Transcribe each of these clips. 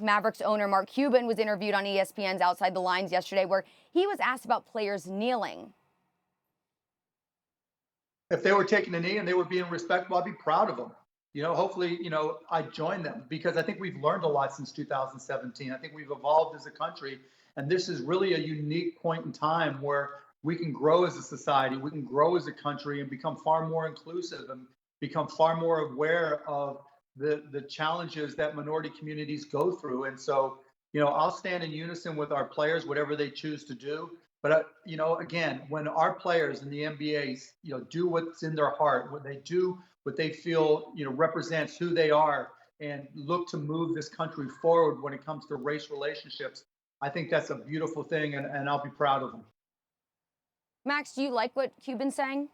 Mavericks owner Mark Cuban was interviewed on ESPN's Outside the Lines yesterday, where he was asked about players kneeling. If they were taking a knee and they were being respectful, I'd be proud of them. Hopefully, I join them, because I think we've learned a lot since 2017. I think we've evolved as a country, and this is really a unique point in time where we can grow as a society, we can grow as a country, and become far more inclusive and become far more aware of the challenges that minority communities go through. And so, I'll stand in unison with our players, whatever they choose to do. But, again, when our players in the NBA, do what's in their heart, when they do what they feel, represents who they are, and look to move this country forward when it comes to race relationships, I think that's a beautiful thing, and I'll be proud of them. Max, do you like what Cuban's saying?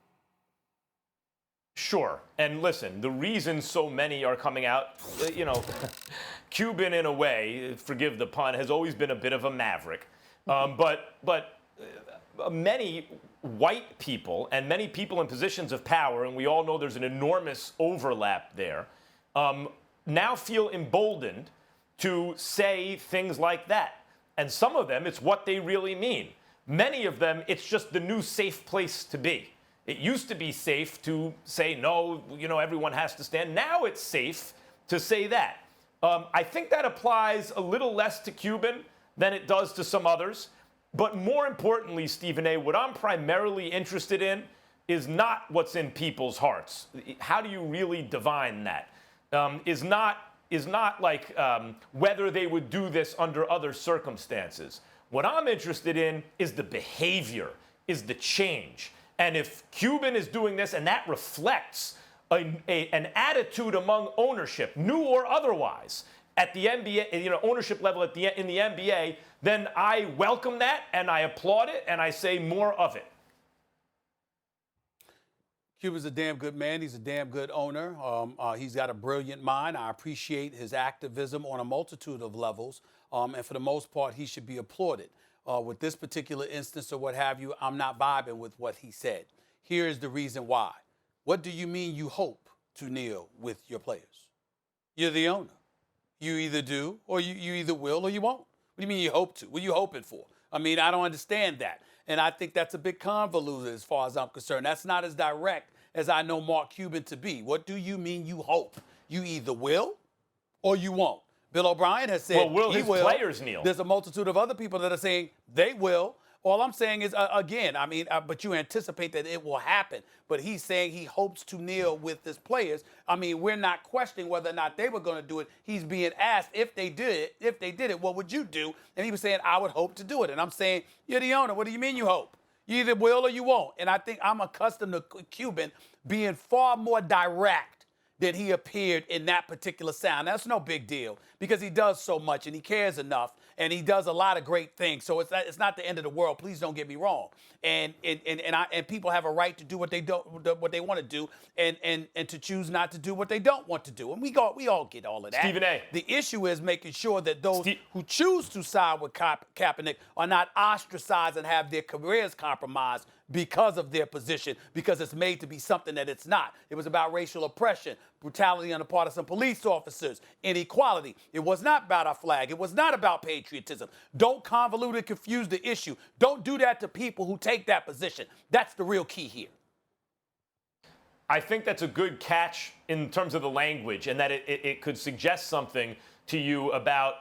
Sure. And listen, the reason so many are coming out, Cuban, in a way, forgive the pun, has always been a bit of a maverick. But many white people and many people in positions of power, and we all know there's an enormous overlap there, now feel emboldened to say things like that. And some of them, it's what they really mean. Many of them, it's just the new safe place to be. It used to be safe to say, no, everyone has to stand. Now it's safe to say that. I think that applies a little less to Cuban than it does to some others. But more importantly, Stephen A., what I'm primarily interested in is not what's in people's hearts. How do you really divine that? Is not like whether they would do this under other circumstances. What I'm interested in is the behavior, is the change. And if Cuban is doing this and that reflects an attitude among ownership, new or otherwise, at the NBA, ownership level in the NBA, then I welcome that and I applaud it and I say more of it. Cuban's a damn good man. He's a damn good owner. He's got a brilliant mind. I appreciate his activism on a multitude of levels. And for the most part, he should be applauded. With this particular instance or what have you, I'm not vibing with what he said. Here's the reason why. What do you mean you hope to kneel with your players? You're the owner. You either do, or you either will, or you won't. What do you mean you hope to? What are you hoping for? I mean, I don't understand that. And I think that's a bit convoluted as far as I'm concerned. That's not as direct as I know Mark Cuban to be. What do you mean you hope? You either will or you won't. Bill O'Brien has said will his players kneel? There's a multitude of other people that are saying they will. All I'm saying is, again, but you anticipate that it will happen. But he's saying he hopes to kneel with his players. I mean, we're not questioning whether or not they were going to do it. He's being asked if they did it, what would you do? And he was saying, I would hope to do it. And I'm saying, you're the owner. What do you mean you hope? You either will or you won't. And I think I'm accustomed to Cuban being far more direct than he appeared in that particular sound. That's no big deal because he does so much and he cares enough and he does a lot of great things. So it's not the end of the world. Please don't get me wrong. And people have a right to do what they want to do and to choose not to do what they don't want to do. And we all get all of that. Stephen A. The issue is making sure that those who choose to side with Kaepernick are not ostracized and have their careers compromised because of their position, because it's made to be something that it's not. It was about racial oppression, brutality on the part of some police officers, inequality. It was not about our flag. It was not about patriotism. Don't convolute and confuse the issue. Don't do that to people who take that position. That's the real key here. I think that's a good catch in terms of the language and that it could suggest something to you about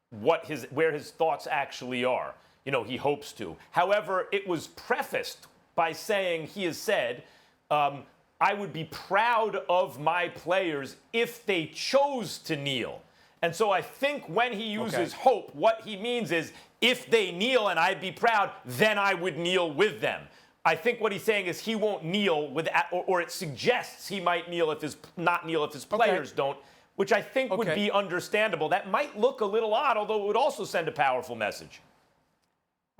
where his thoughts actually are. He hopes to. However, it was prefaced by saying, he has said, I would be proud of my players if they chose to kneel. And so I think when he uses hope, what he means is if they kneel and I'd be proud, then I would kneel with them. I think what he's saying is he won't kneel with, or it suggests he might kneel if his players don't, which I think would be understandable. That might look a little odd, although it would also send a powerful message.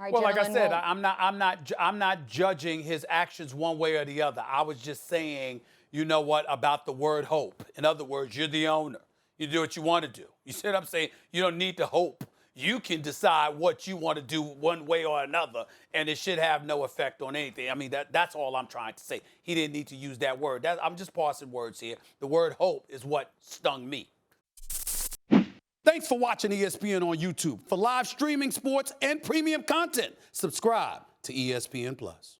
Right, well, like I said, I'm not judging his actions one way or the other. I was just saying, you know what, about the word hope. In other words, you're the owner. You do what you want to do. You see what I'm saying? You don't need to hope. You can decide what you want to do one way or another, and it should have no effect on anything. I mean, that's all I'm trying to say. He didn't need to use that word. I'm just parsing words here. The word hope is what stung me. Thanks for watching ESPN on YouTube. For live streaming sports and premium content, subscribe to ESPN+.